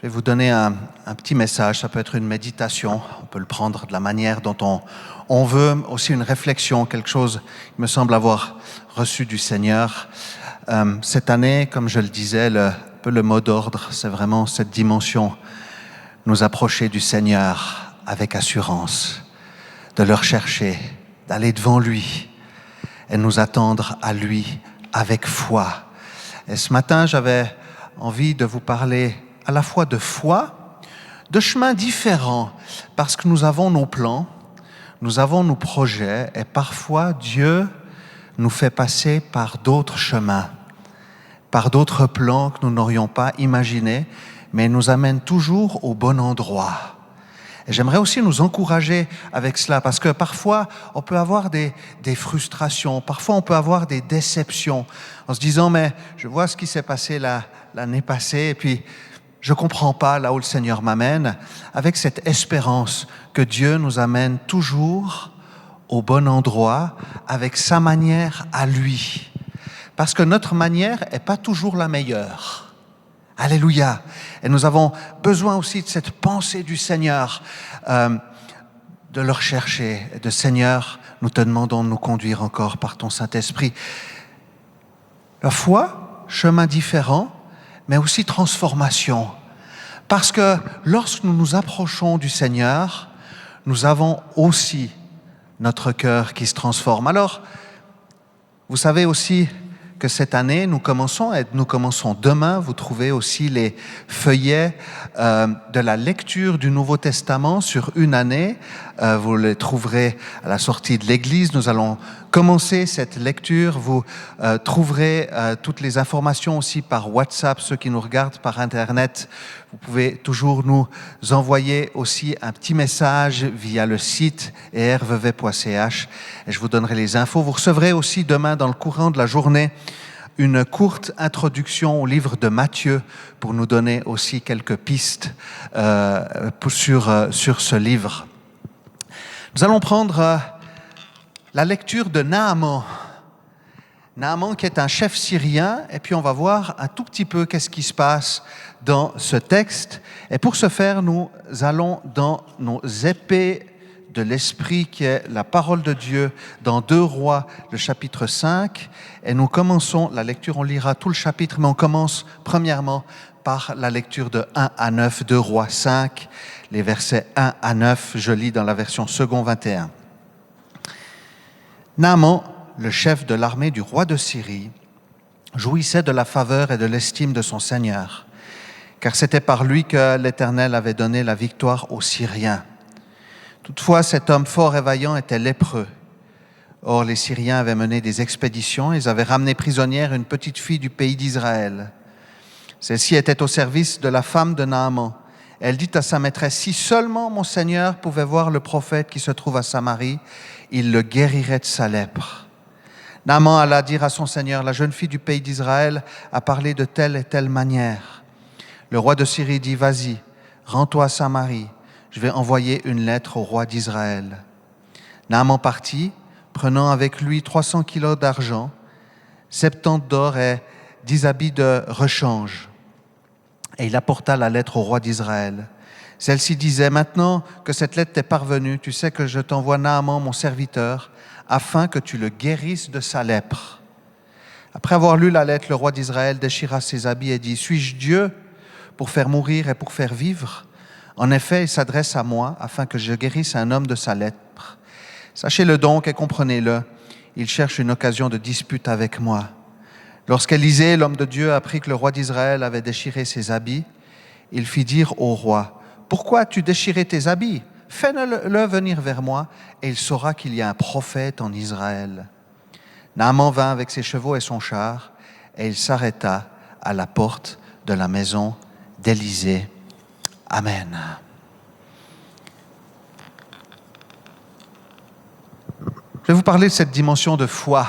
Je vais vous donner un petit message, ça peut être une méditation, on peut le prendre de la manière dont on veut, aussi une réflexion, quelque chose qui me semble avoir reçu du Seigneur. Cette année, comme je le disais, le mot d'ordre, c'est vraiment cette dimension, nous approcher du Seigneur avec assurance, de le rechercher, d'aller devant lui et nous attendre à lui avec foi. Et ce matin, j'avais envie de vous parler à la fois de foi, de chemins différents, parce que nous avons nos plans, nous avons nos projets, et parfois Dieu nous fait passer par d'autres chemins, par d'autres plans que nous n'aurions pas imaginés, mais nous amène toujours au bon endroit. Et j'aimerais aussi nous encourager avec cela, parce que parfois, on peut avoir des frustrations, parfois on peut avoir des déceptions, en se disant, mais je vois ce qui s'est passé l'année passée, et puis je ne comprends pas là où le Seigneur m'amène, avec cette espérance que Dieu nous amène toujours au bon endroit, avec sa manière à lui. Parce que notre manière n'est pas toujours la meilleure. Alléluia. Et nous avons besoin aussi de cette pensée du Seigneur, de le rechercher. Et de Seigneur, nous te demandons de nous conduire encore par ton Saint-Esprit. La foi, chemin différent, mais aussi transformation. Parce que lorsque nous nous approchons du Seigneur, nous avons aussi notre cœur qui se transforme. Alors, vous savez aussi que cette année, nous commençons demain, vous trouvez aussi les feuillets de la lecture du Nouveau Testament sur une année. Vous les trouverez à la sortie de l'église. Nous allons commencer cette lecture. Vous trouverez toutes les informations aussi par WhatsApp, ceux qui nous regardent par Internet. Vous pouvez toujours nous envoyer aussi un petit message via le site ervv.ch et je vous donnerai les infos. Vous recevrez aussi demain, dans le courant de la journée, une courte introduction au livre de Matthieu pour nous donner aussi quelques pistes sur ce livre. Nous allons prendre la lecture de Naaman. Naaman qui est un chef syrien, et puis on va voir un tout petit peu qu'est-ce qui se passe dans ce texte. Et pour ce faire, nous allons dans nos épées de l'Esprit, qui est la parole de Dieu, dans 2 Rois, le chapitre 5. Et nous commençons la lecture, on lira tout le chapitre, mais on commence premièrement par la lecture de 1 à 9, 2 Rois 5, les versets 1 à 9. Je lis dans la version second 21. Naaman, le chef de l'armée du roi de Syrie, jouissait de la faveur et de l'estime de son Seigneur, car c'était par lui que l'Éternel avait donné la victoire aux Syriens. Toutefois, cet homme fort et vaillant était lépreux. Or, les Syriens avaient mené des expéditions, ils avaient ramené prisonnière une petite fille du pays d'Israël. Celle-ci était au service de la femme de Naaman. Elle dit à sa maîtresse, « Si seulement mon Seigneur pouvait voir le prophète qui se trouve à Samarie, il le guérirait de sa lèpre. » Naaman alla dire à son Seigneur, « La jeune fille du pays d'Israël a parlé de telle et telle manière. » Le roi de Syrie dit, « Vas-y, rends-toi à Samarie, je vais envoyer une lettre au roi d'Israël. » Naaman partit, prenant avec lui 300 kilos d'argent, 70 d'or et 10 habits de rechange. Et il apporta la lettre au roi d'Israël. Celle-ci disait, « Maintenant que cette lettre t'est parvenue, tu sais que je t'envoie Naaman, mon serviteur, afin que tu le guérisses de sa lèpre. » Après avoir lu la lettre, le roi d'Israël déchira ses habits et dit, « Suis-je Dieu pour faire mourir et pour faire vivre ? En effet, il s'adresse à moi afin que je guérisse un homme de sa lèpre. Sachez-le donc et comprenez-le, il cherche une occasion de dispute avec moi. » Lorsqu'Élisée, l'homme de Dieu, apprit que le roi d'Israël avait déchiré ses habits, il fit dire au roi, « Pourquoi as-tu déchiré tes habits ? Fais-le venir vers moi, et il saura qu'il y a un prophète en Israël. » Naaman vint avec ses chevaux et son char, et il s'arrêta à la porte de la maison d'Élisée. Amen. Je vais vous parler de cette dimension de foi.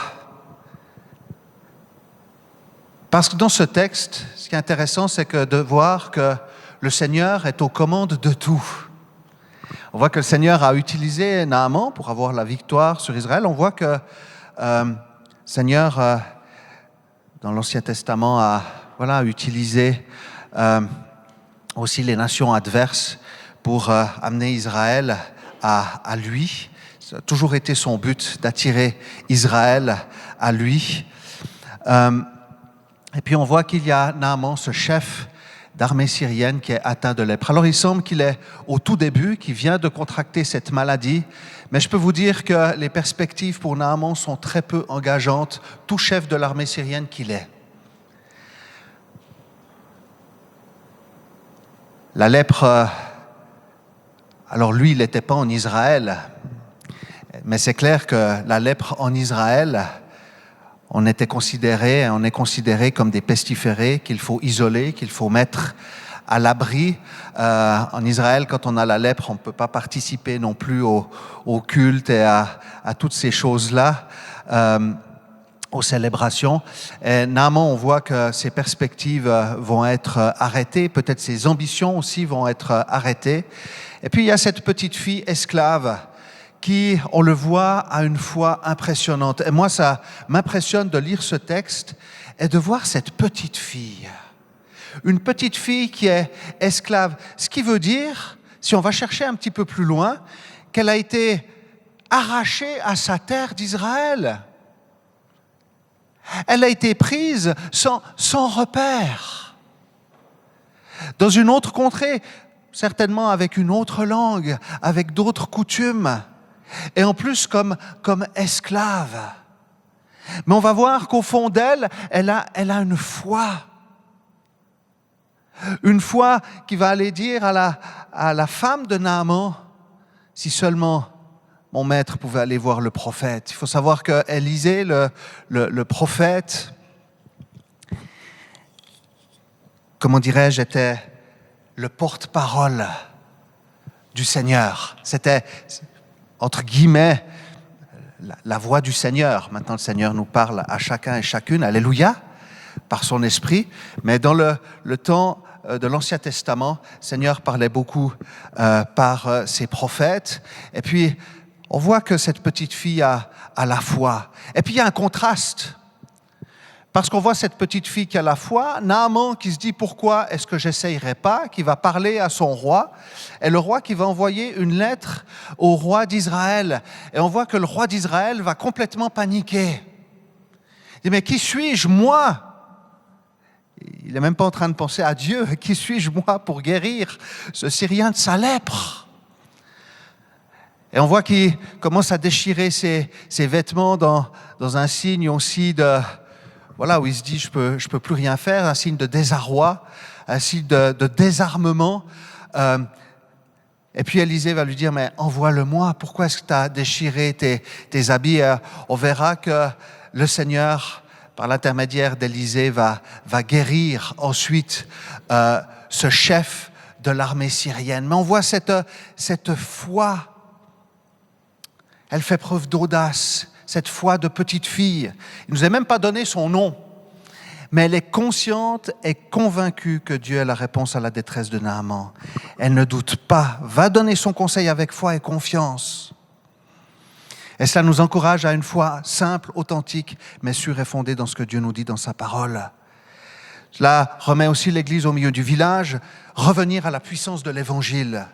Parce que dans ce texte, ce qui est intéressant, c'est de voir que le Seigneur est aux commandes de tout. On voit que le Seigneur a utilisé Naaman pour avoir la victoire sur Israël. On voit que le Seigneur, dans l'Ancien Testament, a utilisé aussi les nations adverses pour amener Israël à lui. Ça a toujours été son but d'attirer Israël à lui. Et puis on voit qu'il y a Naaman, ce chef d'armée syrienne qui est atteint de lèpre. Alors il semble qu'il est au tout début, qu'il vient de contracter cette maladie, mais je peux vous dire que les perspectives pour Naaman sont très peu engageantes, tout chef de l'armée syrienne qu'il est. La lèpre, alors lui, il n'était pas en Israël, mais c'est clair que la lèpre en Israël, on est considéré comme des pestiférés qu'il faut isoler, qu'il faut mettre à l'abri. En Israël, quand on a la lèpre, on ne peut pas participer non plus au culte et à toutes ces choses-là, aux célébrations. Et Naaman, on voit que ses perspectives vont être arrêtées, peut-être ses ambitions aussi vont être arrêtées. Et puis il y a cette petite fille esclave qui, on le voit, a une foi impressionnante. Et moi, ça m'impressionne de lire ce texte et de voir cette petite fille. Une petite fille qui est esclave. Ce qui veut dire, si on va chercher un petit peu plus loin, qu'elle a été arrachée à sa terre d'Israël. Elle a été prise sans repère. Dans une autre contrée, certainement avec une autre langue, avec d'autres coutumes. Et en plus comme esclave. Mais on va voir qu'au fond d'elle, elle a une foi. Une foi qui va aller dire à la femme de Naaman, si seulement mon maître pouvait aller voir le prophète. Il faut savoir qu'Élisée, le prophète, comment dirais-je, était le porte-parole du Seigneur. C'était, entre guillemets, la voix du Seigneur. Maintenant, le Seigneur nous parle à chacun et chacune, alléluia, par son esprit. Mais dans le temps de l'Ancien Testament, le Seigneur parlait beaucoup par ses prophètes. Et puis, on voit que cette petite fille a la foi. Et puis, il y a un contraste. Parce qu'on voit cette petite fille qui a la foi, Naaman qui se dit « Pourquoi est-ce que j'essayerais pas ?» qui va parler à son roi, et le roi qui va envoyer une lettre au roi d'Israël. Et on voit que le roi d'Israël va complètement paniquer. Il dit « Mais qui suis-je, moi ?» Il n'est même pas en train de penser à Dieu. « Qui suis-je, moi, pour guérir ce Syrien de sa lèpre ?» Et on voit qu'il commence à déchirer ses vêtements dans un signe aussi de... Voilà, où il se dit, je peux plus rien faire, un signe de désarroi, un signe de désarmement. Et puis Élisée va lui dire, mais envoie-le-moi, pourquoi est-ce que tu as déchiré tes habits? On verra que le Seigneur, par l'intermédiaire d'Élisée, va guérir ensuite ce chef de l'armée syrienne. Mais on voit cette foi, elle fait preuve d'audace. Cette foi de petite fille. Il ne nous a même pas donné son nom, mais elle est consciente et convaincue que Dieu est la réponse à la détresse de Naaman. Elle ne doute pas, va donner son conseil avec foi et confiance. Et cela nous encourage à une foi simple, authentique, mais sûre et fondée dans ce que Dieu nous dit dans sa parole. Cela remet aussi l'Église au milieu du village, revenir à la puissance de l'Évangile.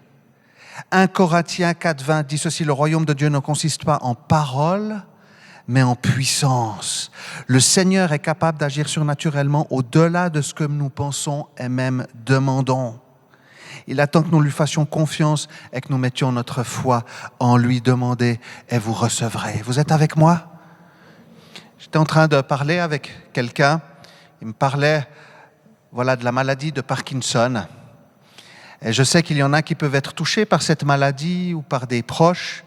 1 Corinthiens 4,20 dit ceci, le royaume de Dieu ne consiste pas en paroles, mais en puissance. Le Seigneur est capable d'agir surnaturellement au-delà de ce que nous pensons et même demandons. Il attend que nous lui fassions confiance et que nous mettions notre foi en lui. Demandez et vous recevrez. Vous êtes avec moi? J'étais en train de parler avec quelqu'un. Il me parlait de la maladie de Parkinson. Et je sais qu'il y en a qui peuvent être touchés par cette maladie ou par des proches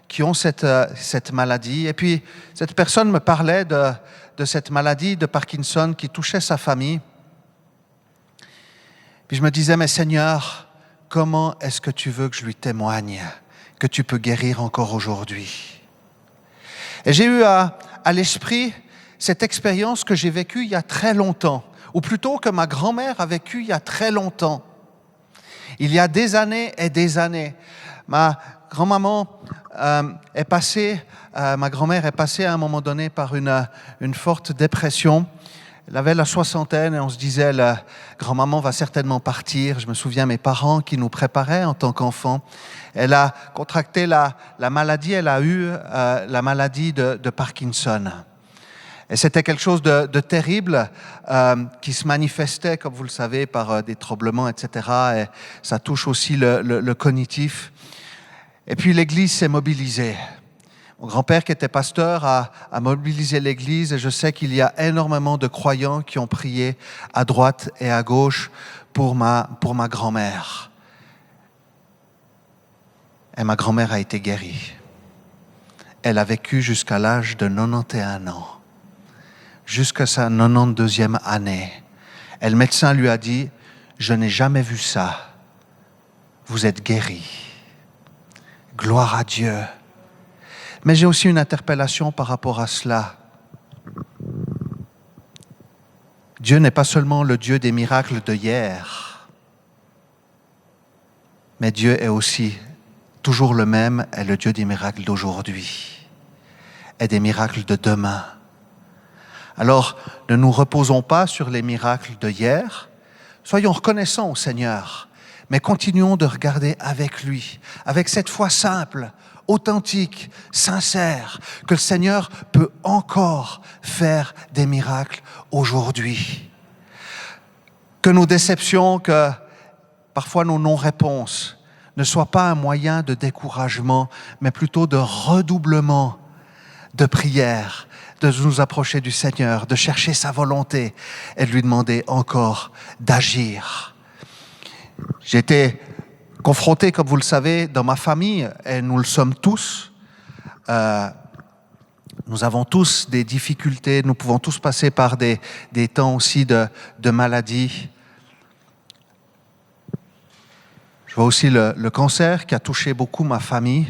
qui ont cette maladie. Et puis, cette personne me parlait de cette maladie de Parkinson qui touchait sa famille. Puis je me disais, mais Seigneur, comment est-ce que tu veux que je lui témoigne que tu peux guérir encore aujourd'hui? Et j'ai eu à l'esprit cette expérience que j'ai vécue il y a très longtemps, ou plutôt que ma grand-mère a vécue il y a très longtemps. Il y a des années et des années. Ma grand-maman ma grand-mère est passée à un moment donné par une forte dépression. Elle avait la soixantaine et on se disait, la grand-maman va certainement partir. Je me souviens mes parents qui nous préparaient en tant qu'enfants. Elle a contracté la maladie, elle a eu la maladie de Parkinson. Et c'était quelque chose de terrible qui se manifestait, comme vous le savez, par des tremblements, etc. Et ça touche aussi le cognitif. Et puis l'Église s'est mobilisée. Mon grand-père, qui était pasteur, a mobilisé l'Église et je sais qu'il y a énormément de croyants qui ont prié à droite et à gauche pour ma grand-mère. Et ma grand-mère a été guérie. Elle a vécu jusqu'à l'âge de 91 ans, jusqu'à sa 92e année. Et le médecin lui a dit « Je n'ai jamais vu ça. Vous êtes guérie. » Gloire à Dieu. Mais j'ai aussi une interpellation par rapport à cela. Dieu n'est pas seulement le Dieu des miracles de hier, mais Dieu est aussi toujours le même, est le Dieu des miracles d'aujourd'hui et des miracles de demain. Alors, ne nous reposons pas sur les miracles de hier, soyons reconnaissants au Seigneur, mais continuons de regarder avec lui, avec cette foi simple, authentique, sincère, que le Seigneur peut encore faire des miracles aujourd'hui. Que nos déceptions, que parfois nos non-réponses ne soient pas un moyen de découragement, mais plutôt de redoublement de prière, de nous approcher du Seigneur, de chercher sa volonté et de lui demander encore d'agir. J'ai été confronté, comme vous le savez, dans ma famille, et nous le sommes tous. Nous avons tous des difficultés, nous pouvons tous passer par des temps aussi de maladie. Je vois aussi le cancer qui a touché beaucoup ma famille,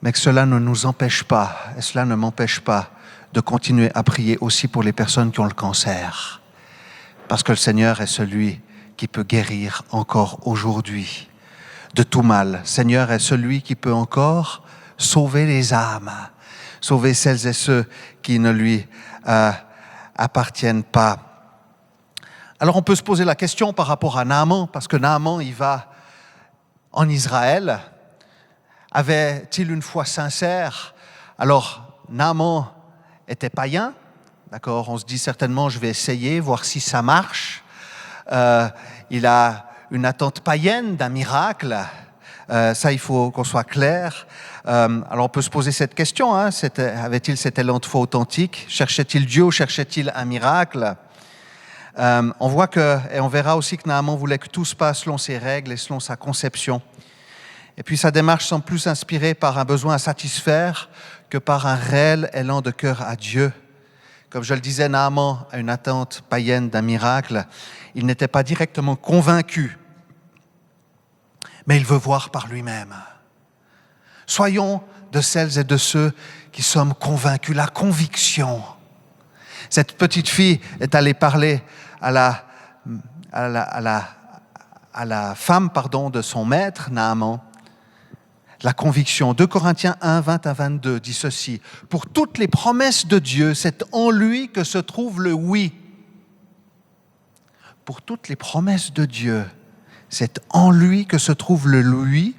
mais que cela ne nous empêche pas, et cela ne m'empêche pas de continuer à prier aussi pour les personnes qui ont le cancer. Parce que le Seigneur est celui qui peut guérir encore aujourd'hui de tout mal. Le Seigneur est celui qui peut encore sauver les âmes, sauver celles et ceux qui ne lui appartiennent pas. Alors on peut se poser la question par rapport à Naaman, parce que Naaman, il va en Israël. Avait-il une foi sincère? Alors Naaman était païen, d'accord? On se dit certainement, je vais essayer, voir si ça marche. Il a une attente païenne d'un miracle. Ça, il faut qu'on soit clair. Alors on peut se poser cette question, hein? Avait-il cet élan de foi authentique? Cherchait-il Dieu ou cherchait-il un miracle? On voit que, et on verra aussi que Naaman voulait que tout se passe selon ses règles et selon sa conception. Et puis sa démarche semble plus inspirée par un besoin à satisfaire que par un réel élan de cœur à Dieu. Comme je le disais, Naaman a une attente païenne d'un miracle. Il n'était pas directement convaincu, mais il veut voir par lui-même. Soyons de celles et de ceux qui sommes convaincus, la conviction. Cette petite fille est allée parler à la femme de son maître, Naaman. La conviction. 2 Corinthiens 1, 20 à 22 dit ceci. « Pour toutes les promesses de Dieu, c'est en lui que se trouve le oui. » Pour toutes les promesses de Dieu, c'est en lui que se trouve le oui.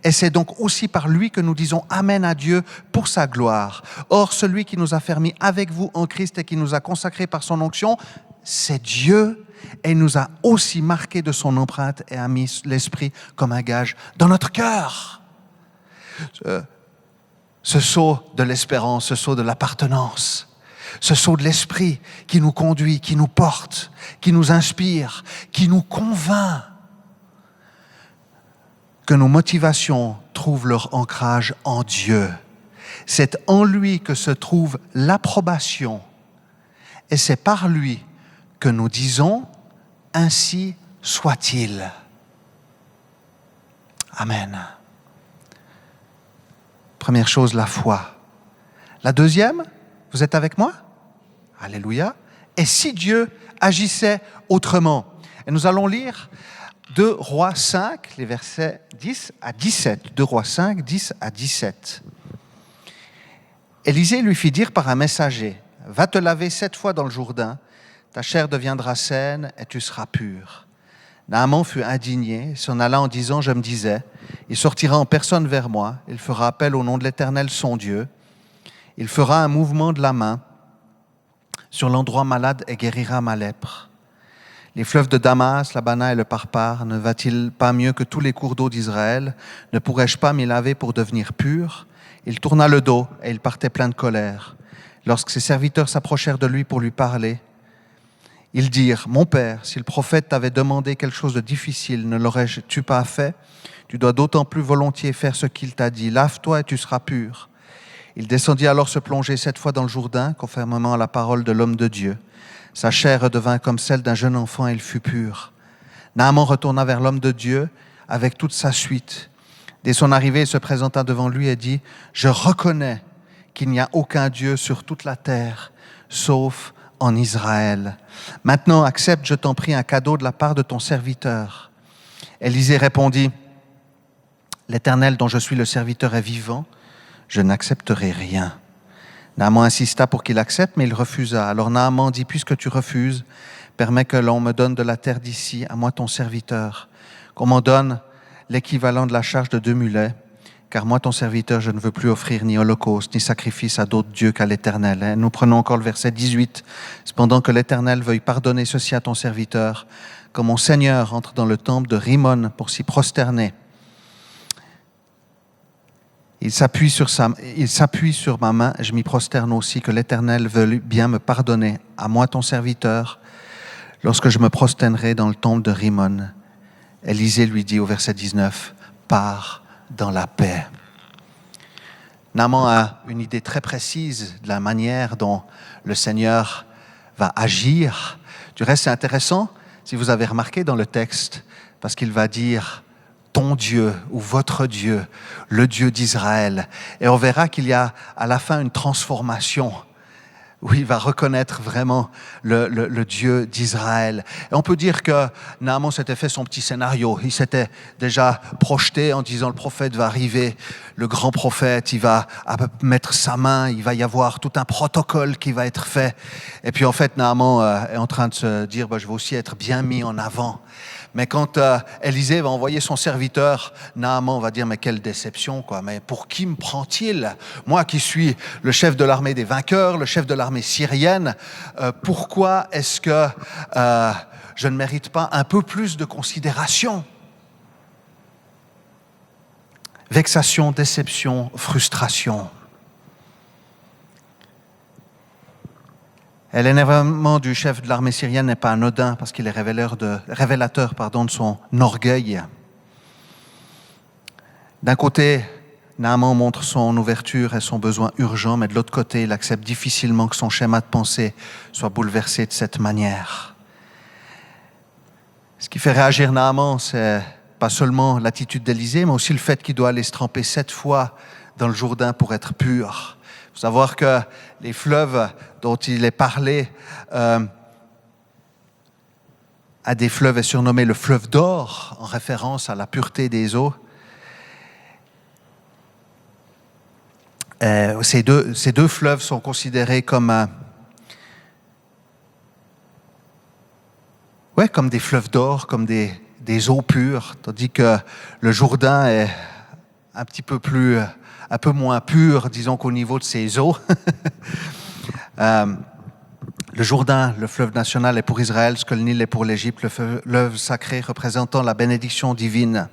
Et c'est donc aussi par lui que nous disons Amen à Dieu pour sa gloire. Or, celui qui nous a fait mis avec vous en Christ et qui nous a consacrés par son onction, c'est Dieu et nous a aussi marqués de son empreinte et a mis l'Esprit comme un gage dans notre cœur. Ce sceau de l'espérance, ce sceau de l'appartenance, ce sceau de l'Esprit qui nous conduit, qui nous porte, qui nous inspire, qui nous convainc que nos motivations trouvent leur ancrage en Dieu. C'est en lui que se trouve l'approbation et c'est par lui que nous disons « Ainsi soit-il ». Amen. Première chose, la foi. La deuxième, vous êtes avec moi? Alléluia. Et si Dieu agissait autrement? Et nous allons lire 2 Rois 5, les versets 10 à 17. 2 Rois 5, 10 à 17. Élisée lui fit dire par un messager, va te laver 7 fois dans le Jourdain, ta chair deviendra saine et tu seras pur. » Naaman fut indigné, s'en alla en disant, je me disais, il sortira en personne vers moi, il fera appel au nom de l'Éternel son Dieu, il fera un mouvement de la main sur l'endroit malade et guérira ma lèpre. Les fleuves de Damas, l'Abana et le Parpar, ne va-t-il pas mieux que tous les cours d'eau d'Israël? Ne pourrais-je pas m'y laver pour devenir pur? Il tourna le dos et il partait plein de colère. Lorsque ses serviteurs s'approchèrent de lui pour lui parler, ils dirent, « Mon père, si le prophète t'avait demandé quelque chose de difficile, ne l'aurais-tu pas fait? Tu dois d'autant plus volontiers faire ce qu'il t'a dit. Lave-toi et tu seras pur. » Il descendit alors se plonger 7 fois dans le Jourdain, conformément à la parole de l'homme de Dieu. Sa chair redevint comme celle d'un jeune enfant et il fut pur. Naaman retourna vers l'homme de Dieu avec toute sa suite. Dès son arrivée, il se présenta devant lui et dit, « Je reconnais qu'il n'y a aucun Dieu sur toute la terre, sauf en Israël. Maintenant, accepte, je t'en prie, un cadeau de la part de ton serviteur. » Élisée répondit, « L'Éternel dont je suis le serviteur est vivant, je n'accepterai rien. » Naaman insista pour qu'il accepte, mais il refusa. Alors Naaman dit, « Puisque tu refuses, permets que l'on me donne de la terre d'ici, à moi ton serviteur, qu'on m'en donne l'équivalent de la charge de 2 mulets, car moi ton serviteur, je ne veux plus offrir ni holocauste, ni sacrifice à d'autres dieux qu'à l'Éternel. » Nous prenons encore le verset 18. « Cependant que l'Éternel veuille pardonner ceci à ton serviteur, quand mon Seigneur entre dans le temple de Rimon pour s'y prosterner, il s'appuie sur ma main, et je m'y prosterne aussi, que l'Éternel veuille bien me pardonner, à moi ton serviteur, lorsque je me prosternerai dans le temple de Rimon. » Élisée lui dit au verset 19, « Pars dans la paix. » Naaman a une idée très précise de la manière dont le Seigneur va agir. Du reste, c'est intéressant, si vous avez remarqué dans le texte, parce qu'il va dire « ton Dieu » ou « votre Dieu », le Dieu d'Israël. Et on verra qu'il y a à la fin une transformation où il va reconnaître vraiment le Dieu d'Israël. Et on peut dire que Naaman s'était fait son petit scénario. Il s'était déjà projeté en disant, le prophète va arriver, le grand prophète, il va mettre sa main, il va y avoir tout un protocole qui va être fait. Et puis en fait, Naaman est en train de se dire, je vais aussi être bien mis en avant. Mais quand Élisée va envoyer son serviteur, Naaman va dire, mais quelle déception, quoi. Mais pour qui me prend-il? Moi qui suis le chef de l'armée des vainqueurs, le chef de l'armée syrienne, pourquoi est-ce que je ne mérite pas un peu plus de considération? Vexation, déception, frustration. Et l'énervement du chef de l'armée syrienne n'est pas anodin parce qu'il est révélateur de son orgueil. D'un côté, Naaman montre son ouverture et son besoin urgent, mais de l'autre côté, il accepte difficilement que son schéma de pensée soit bouleversé de cette manière. Ce qui fait réagir Naaman, c'est pas seulement l'attitude d'Élisée, mais aussi le fait qu'il doit aller se tremper 7 fois dans le Jourdain pour être pur. Il faut savoir que les fleuves dont il est parlé, un des fleuves est surnommé le fleuve d'or, en référence à la pureté des eaux. Ces deux fleuves sont considérés comme des fleuves d'or, comme des eaux pures, tandis que le Jourdain est un peu moins pur, disons qu'au niveau de ses eaux. Le Jourdain, le fleuve national, est pour Israël ce que le Nil est pour l'Égypte, le fleuve sacré représentant la bénédiction divine.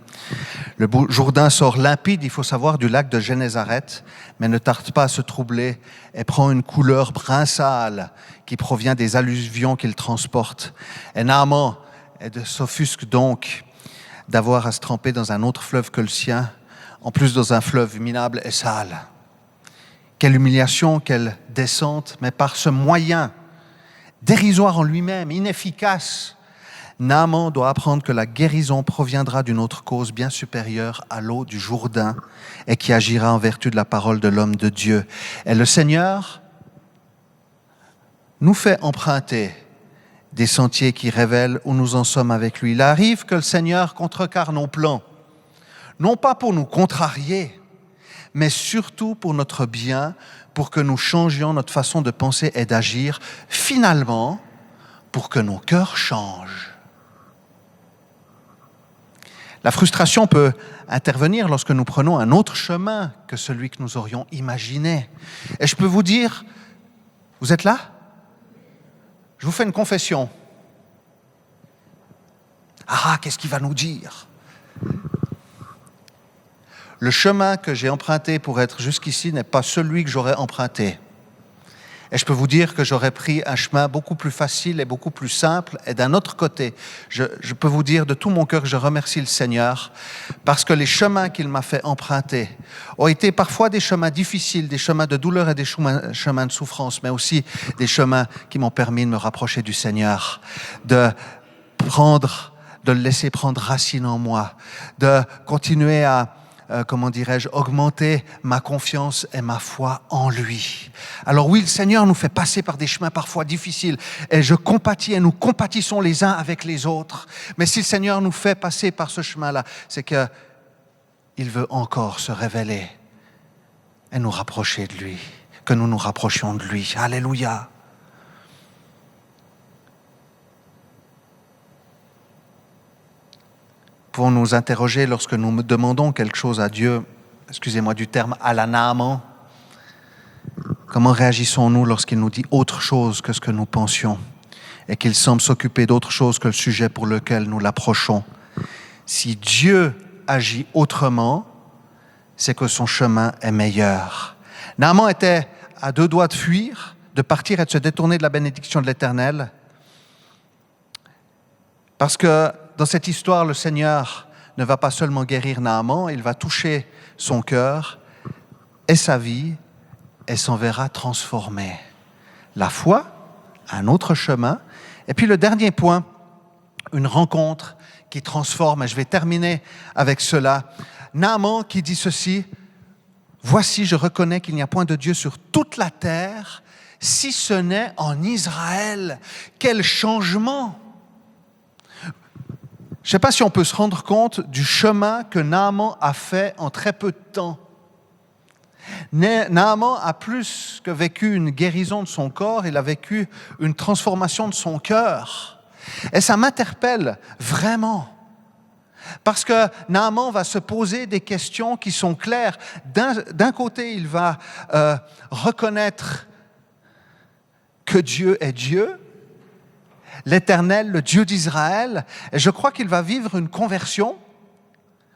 Le Jourdain sort limpide, il faut savoir, du lac de Génézareth, mais ne tarde pas à se troubler et prend une couleur brun sale qui provient des alluvions qu'il transporte. Et Naaman s'offusque donc d'avoir à se tremper dans un autre fleuve que le sien, en plus dans un fleuve minable et sale. Quelle humiliation, quelle descente, mais par ce moyen dérisoire en lui-même, inefficace, Naaman doit apprendre que la guérison proviendra d'une autre cause bien supérieure à l'eau du Jourdain et qui agira en vertu de la parole de l'homme de Dieu. Et le Seigneur nous fait emprunter des sentiers qui révèlent où nous en sommes avec lui. Il arrive que le Seigneur contrecarre nos plans, non pas pour nous contrarier, mais surtout pour notre bien, pour que nous changions notre façon de penser et d'agir, finalement, pour que nos cœurs changent. La frustration peut intervenir lorsque nous prenons un autre chemin que celui que nous aurions imaginé. Et je peux vous dire, vous êtes là ? Je vous fais une confession. Ah, qu'est-ce qu'il va nous dire ? Le chemin que j'ai emprunté pour être jusqu'ici n'est pas celui que j'aurais emprunté. Et je peux vous dire que j'aurais pris un chemin beaucoup plus facile et beaucoup plus simple. Et d'un autre côté, je peux vous dire de tout mon cœur que je remercie le Seigneur parce que les chemins qu'il m'a fait emprunter ont été parfois des chemins difficiles, des chemins de douleur et des chemins de souffrance, mais aussi des chemins qui m'ont permis de me rapprocher du Seigneur, de le laisser prendre racine en moi, de continuer à augmenter ma confiance et ma foi en lui. Alors oui, le Seigneur nous fait passer par des chemins parfois difficiles et je compatis et nous compatissons les uns avec les autres. Mais si le Seigneur nous fait passer par ce chemin-là, c'est qu'il veut encore se révéler et nous rapprocher de lui, que nous nous rapprochions de lui. Alléluia. Pour nous interroger lorsque nous demandons quelque chose à Dieu, excusez-moi du terme, à la Naaman, comment réagissons-nous lorsqu'il nous dit autre chose que ce que nous pensions et qu'il semble s'occuper d'autre chose que le sujet pour lequel nous l'approchons? Si Dieu agit autrement, c'est que son chemin est meilleur. Naaman était à deux doigts de fuir, de partir et de se détourner de la bénédiction de l'Éternel, parce que dans cette histoire, le Seigneur ne va pas seulement guérir Naaman, il va toucher son cœur et sa vie et s'en verra transformé. La foi, un autre chemin. Et puis le dernier point, une rencontre qui transforme. Et je vais terminer avec cela. Naaman qui dit ceci, « Voici, je reconnais qu'il n'y a point de Dieu sur toute la terre, si ce n'est en Israël. » Quel changement! Je ne sais pas si on peut se rendre compte du chemin que Naaman a fait en très peu de temps. Naaman a plus que vécu une guérison de son corps, il a vécu une transformation de son cœur. Et ça m'interpelle vraiment. Parce que Naaman va se poser des questions qui sont claires. D'un côté, il va reconnaître que Dieu est Dieu, l'Éternel, le Dieu d'Israël, et je crois qu'il va vivre une conversion.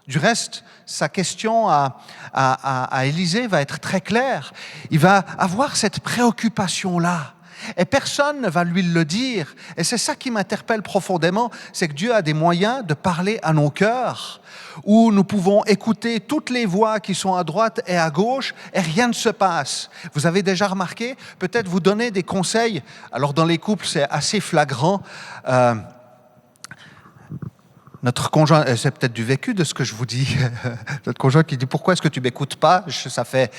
Du reste, sa question à Élisée va être très claire. Il va avoir cette préoccupation-là. Et personne ne va lui le dire. Et c'est ça qui m'interpelle profondément, c'est que Dieu a des moyens de parler à nos cœurs, où nous pouvons écouter toutes les voix qui sont à droite et à gauche, et rien ne se passe. Vous avez déjà remarqué, peut-être vous donner des conseils. Alors dans les couples, c'est assez flagrant. Notre conjoint, c'est peut-être du vécu de ce que je vous dis, notre conjoint qui dit « Pourquoi est-ce que tu ne m'écoutes pas ?» Ça fait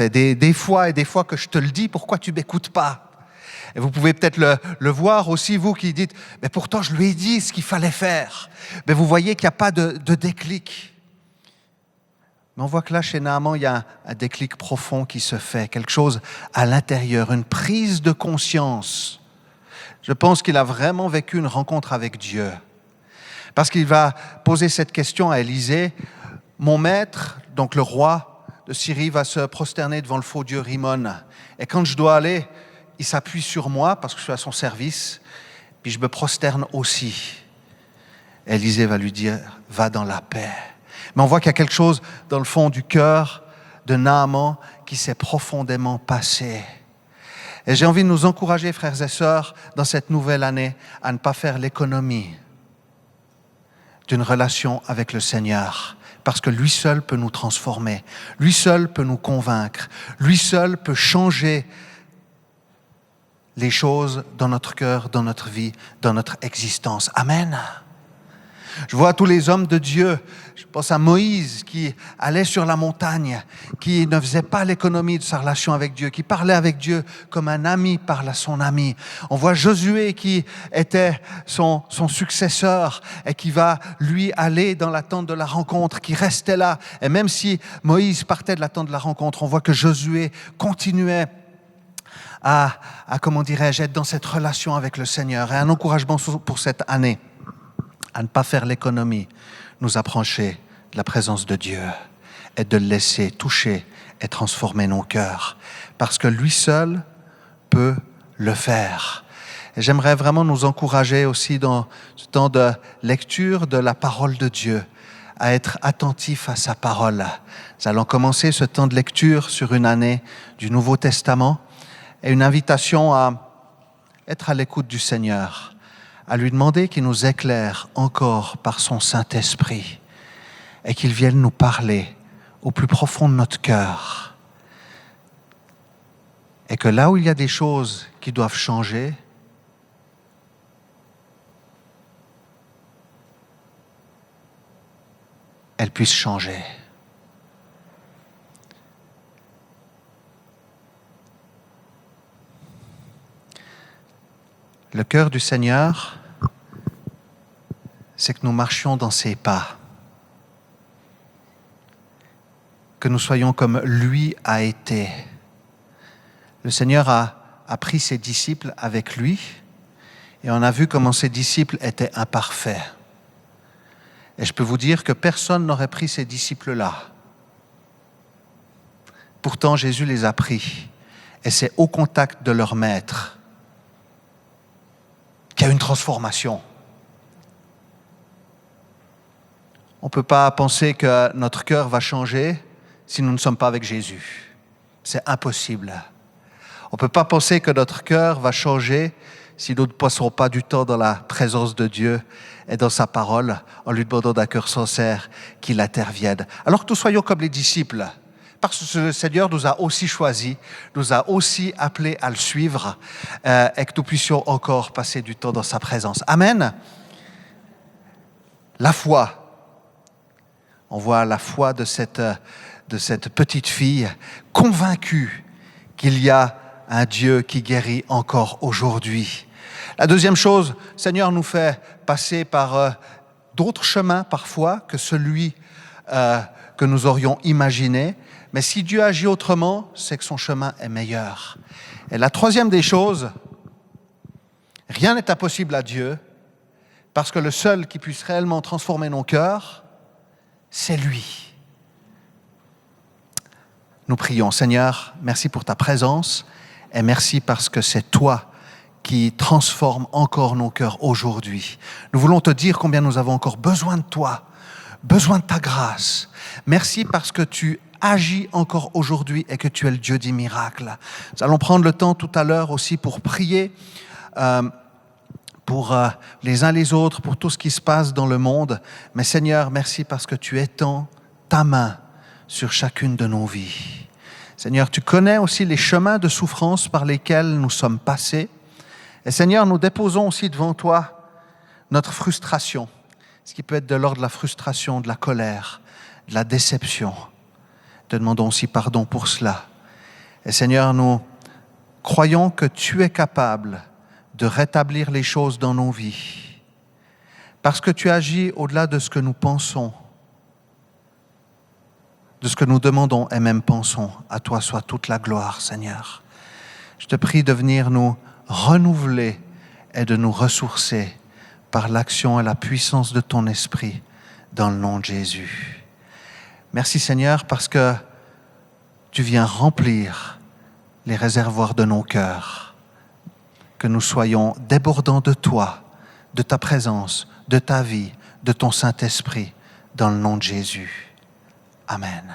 des fois et des fois que je te le dis, pourquoi tu ne m'écoutes pas? Et vous pouvez peut-être le voir aussi, vous qui dites « Mais pourtant je lui ai dit ce qu'il fallait faire. » Mais vous voyez qu'il n'y a pas de déclic. Mais on voit que là, chez Naaman, il y a un déclic profond qui se fait, quelque chose à l'intérieur, une prise de conscience. Je pense qu'il a vraiment vécu une rencontre avec Dieu. Parce qu'il va poser cette question à Élisée. Mon maître, donc le roi de Syrie, va se prosterner devant le faux Dieu Rimon. Et quand je dois aller, il s'appuie sur moi parce que je suis à son service. Puis je me prosterne aussi. Élisée va lui dire, va dans la paix. Mais on voit qu'il y a quelque chose dans le fond du cœur de Naaman qui s'est profondément passé. Et j'ai envie de nous encourager, frères et sœurs, dans cette nouvelle année, à ne pas faire l'économie d'une relation avec le Seigneur, parce que lui seul peut nous transformer, lui seul peut nous convaincre, lui seul peut changer les choses dans notre cœur, dans notre vie, dans notre existence. Amen. Je vois tous les hommes de Dieu. Je pense à Moïse qui allait sur la montagne, qui ne faisait pas l'économie de sa relation avec Dieu, qui parlait avec Dieu comme un ami parle à son ami. On voit Josué qui était son successeur et qui va, lui, aller dans la tente de la rencontre, qui restait là. Et même si Moïse partait de la tente de la rencontre, on voit que Josué continuait à comment dirais-je, être dans cette relation avec le Seigneur. Et un encouragement pour cette année, à ne pas faire l'économie, nous approcher de la présence de Dieu et de le laisser toucher et transformer nos cœurs. Parce que lui seul peut le faire. Et j'aimerais vraiment nous encourager aussi dans ce temps de lecture de la parole de Dieu, à être attentifs à sa parole. Nous allons commencer ce temps de lecture sur une année du Nouveau Testament et une invitation à être à l'écoute du Seigneur, à lui demander qu'il nous éclaire encore par son Saint-Esprit et qu'il vienne nous parler au plus profond de notre cœur. Et que là où il y a des choses qui doivent changer, elles puissent changer. Le cœur du Seigneur, c'est que nous marchions dans ses pas, que nous soyons comme lui a été. Le Seigneur a pris ses disciples avec lui et on a vu comment ses disciples étaient imparfaits. Et je peux vous dire que personne n'aurait pris ces disciples-là. Pourtant, Jésus les a pris et c'est au contact de leur maître qu'il y a une transformation. On ne peut pas penser que notre cœur va changer si nous ne sommes pas avec Jésus. C'est impossible. On ne peut pas penser que notre cœur va changer si nous ne passons pas du temps dans la présence de Dieu et dans sa parole en lui demandant d'un cœur sincère qu'il intervienne. Alors que nous soyons comme les disciples, parce que le Seigneur nous a aussi choisis, nous a aussi appelés à le suivre et que nous puissions encore passer du temps dans sa présence. Amen. La foi. On voit la foi de cette petite fille convaincue qu'il y a un Dieu qui guérit encore aujourd'hui. La deuxième chose, le Seigneur nous fait passer par d'autres chemins parfois que celui que nous aurions imaginé. Mais si Dieu agit autrement, c'est que son chemin est meilleur. Et la troisième des choses, rien n'est impossible à Dieu, parce que le seul qui puisse réellement transformer nos cœurs, c'est lui. Nous prions, Seigneur, merci pour ta présence et merci parce que c'est toi qui transforme encore nos cœurs aujourd'hui. Nous voulons te dire combien nous avons encore besoin de toi, besoin de ta grâce. Merci parce que tu agis encore aujourd'hui et que tu es le Dieu des miracles. Nous allons prendre le temps tout à l'heure aussi pour prier pour les uns les autres, pour tout ce qui se passe dans le monde. Mais Seigneur, merci parce que tu étends ta main sur chacune de nos vies. Seigneur, tu connais aussi les chemins de souffrance par lesquels nous sommes passés. Et Seigneur, nous déposons aussi devant toi notre frustration, ce qui peut être de l'ordre de la frustration, de la colère, de la déception. Te demandons aussi pardon pour cela. Et Seigneur, nous croyons que tu es capable de rétablir les choses dans nos vies. Parce que tu agis au-delà de ce que nous pensons, de ce que nous demandons et même pensons. À toi soit toute la gloire, Seigneur. Je te prie de venir nous renouveler et de nous ressourcer par l'action et la puissance de ton esprit dans le nom de Jésus. Merci Seigneur parce que tu viens remplir les réservoirs de nos cœurs, que nous soyons débordants de toi, de ta présence, de ta vie, de ton Saint-Esprit, dans le nom de Jésus. Amen.